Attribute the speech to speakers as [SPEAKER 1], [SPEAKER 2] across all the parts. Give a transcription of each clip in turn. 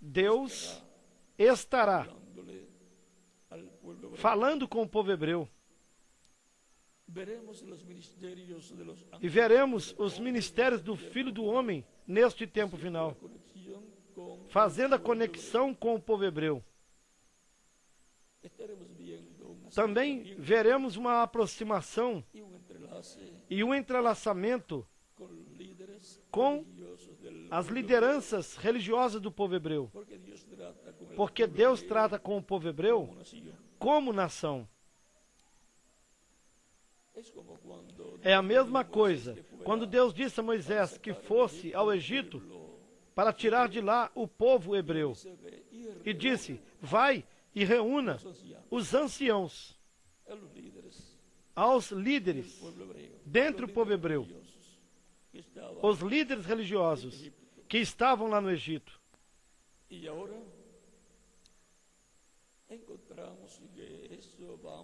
[SPEAKER 1] Deus estará falando com o povo hebreu. E veremos os ministérios do Filho do Homem neste tempo final, fazendo a conexão com o povo hebreu. Também veremos uma aproximação e um entrelaçamento com as lideranças religiosas do povo hebreu. Porque Deus trata com o povo hebreu como nação. É a mesma coisa quando Deus disse a Moisés que fosse ao Egito para tirar de lá o povo hebreu. E disse, vai e reúna os anciãos, aos líderes dentro do povo hebreu, os líderes religiosos que estavam lá no Egito.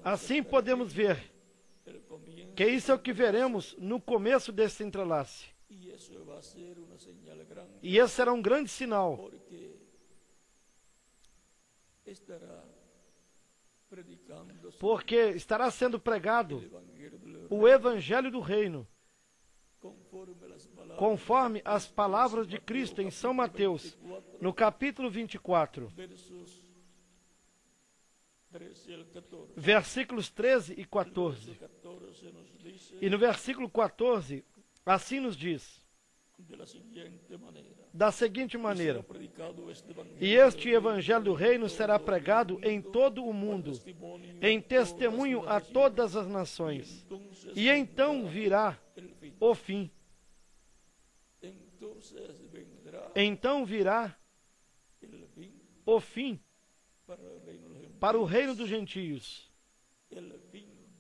[SPEAKER 1] Assim podemos ver que isso é o que veremos no começo desse entrelace. E esse será um grande sinal, porque estará sendo pregado o Evangelho do Reino, conforme as palavras de Cristo em São Mateus, no capítulo 24, versículos 13 e 14. E no versículo 14, assim nos diz, da seguinte maneira: e este Evangelho do Reino será pregado em todo o mundo, em testemunho a todas as nações, e então virá o fim. Então virá o fim para o reino dos gentios,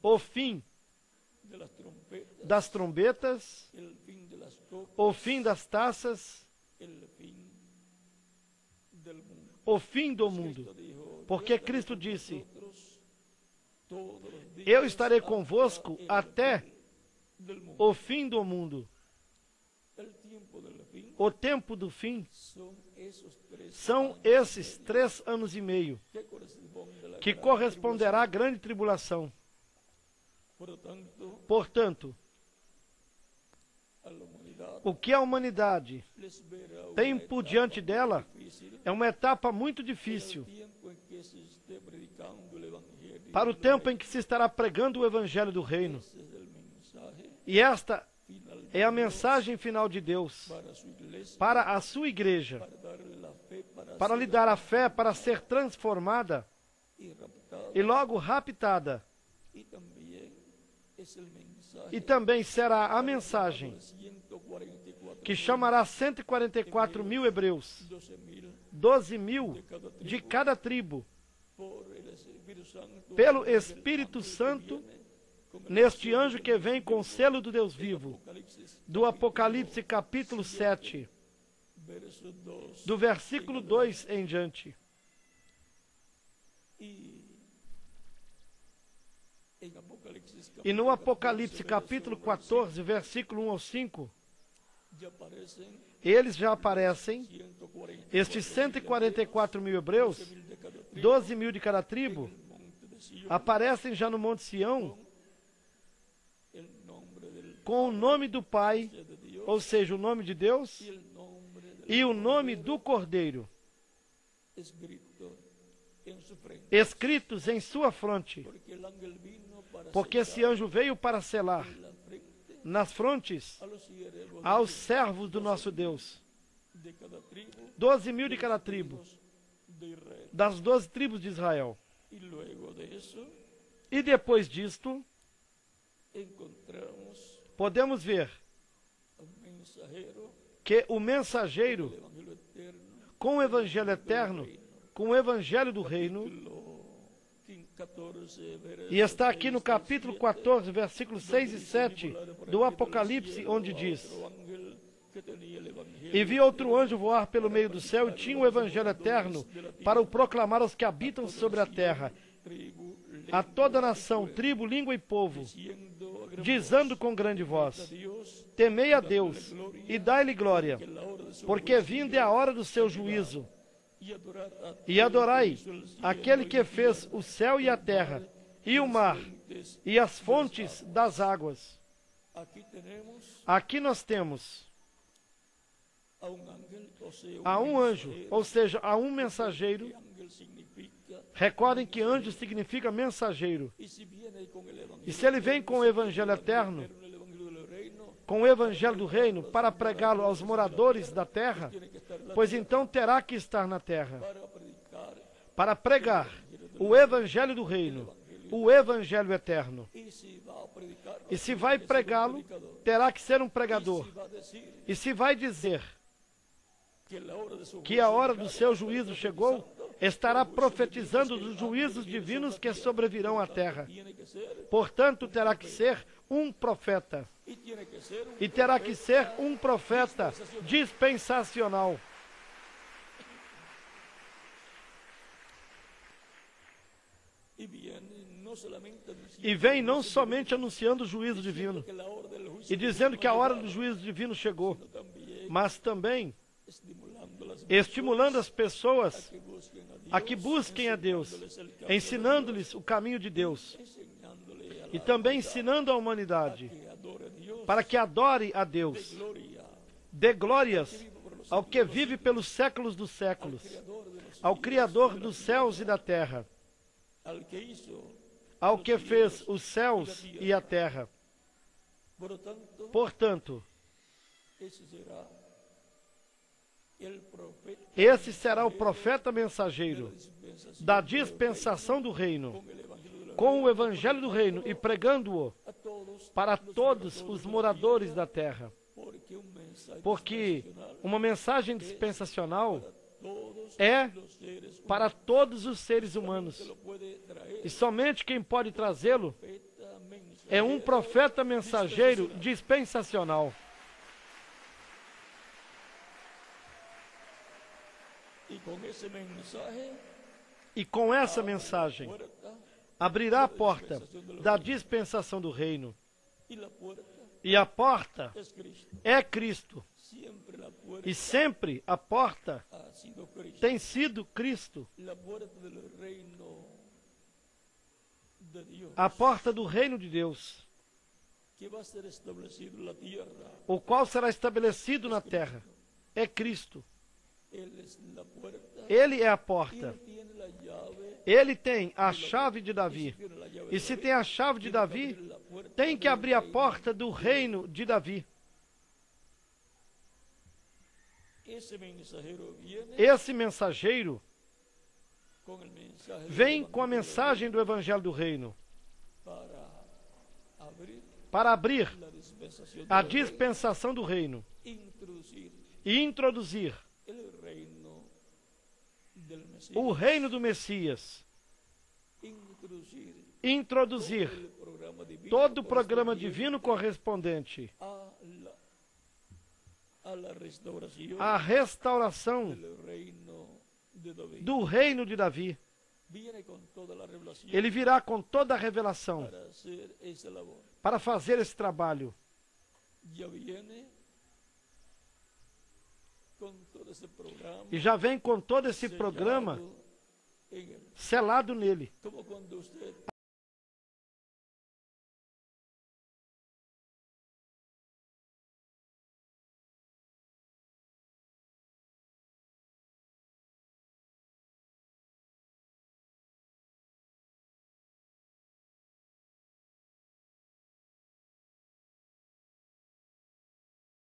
[SPEAKER 1] o fim das trombetas, o fim das taças, o fim do mundo. Porque Cristo disse, eu estarei convosco até o fim do mundo. O tempo do fim são esses 3 anos e meio, que corresponderá à grande tribulação. Portanto, o que a humanidade tem por diante dela é uma etapa muito difícil para o tempo em que se estará pregando o Evangelho do Reino. E esta é a mensagem final de Deus para a sua igreja, para lhe dar a fé para ser transformada e logo raptada. E também será a mensagem que chamará 144 mil hebreus, 12 mil de cada tribo, pelo Espírito Santo, neste anjo que vem com o selo do Deus vivo, do Apocalipse capítulo 7, do versículo 2 em diante. E no Apocalipse capítulo 14, versículo 1 ao 5, eles já aparecem, estes 144 mil hebreus, 12 mil de cada tribo, aparecem já no Monte Sião, com o nome do Pai, ou seja, o nome de Deus, e o nome do Cordeiro, escritos em sua fronte, porque esse anjo veio para selar nas frontes aos servos do nosso Deus, 12 mil de cada tribo, das 12 tribos de Israel. E depois disto, podemos ver que o mensageiro, com o Evangelho eterno, com o Evangelho do Reino, e está aqui no capítulo 14, versículos 6 e 7 do Apocalipse, onde diz: e vi outro anjo voar pelo meio do céu e tinha o Evangelho eterno para o proclamar aos que habitam sobre a terra, a toda nação, tribo, língua e povo, dizendo com grande voz: temei a Deus e dai-lhe glória, porque vinda é a hora do seu juízo, e adorai aquele que fez o céu e a terra, e o mar, e as fontes das águas. Aqui nós temos a um anjo, ou seja, a um mensageiro. Recordem que anjo significa mensageiro. E se ele vem com o evangelho eterno, com o evangelho do reino, para pregá-lo aos moradores da terra, pois então terá que estar na terra para pregar o evangelho do reino, o evangelho eterno. E se vai pregá-lo, terá que ser um pregador. E se vai dizer que a hora do seu juízo chegou, estará profetizando dos juízos divinos que sobrevirão à terra. Portanto, terá que ser um profeta. E terá que ser um profeta dispensacional. E vem não somente anunciando o juízo divino e dizendo que a hora do juízo divino chegou, mas também estimulando as pessoas a que busquem a Deus, ensinando-lhes o caminho de Deus e também ensinando a humanidade para que adore a Deus, dê glórias ao que vive pelos séculos dos séculos, ao Criador dos céus e da terra, ao que fez os céus e a terra. Portanto, esse será o profeta mensageiro da dispensação do reino, com o evangelho do reino e pregando-o para todos os moradores da terra. Porque uma mensagem dispensacional é para todos os seres humanos. E somente quem pode trazê-lo é um profeta mensageiro dispensacional. E com essa mensagem abrirá a porta da dispensação do reino. E a porta é Cristo. E sempre a porta tem sido Cristo. A porta do reino de Deus, o qual será estabelecido na terra, é Cristo. Ele é a porta. Ele tem a chave de Davi. E se tem a chave de Davi, tem que abrir a porta do reino de Davi. Esse mensageiro vem com a mensagem do evangelho do reino para abrir a dispensação do reino e introduzir o reino do Messias, introduzir todo o programa divino correspondente à restauração do reino de Davi. Ele virá com toda a revelação para fazer esse trabalho. E já vem com todo esse programa selado nele.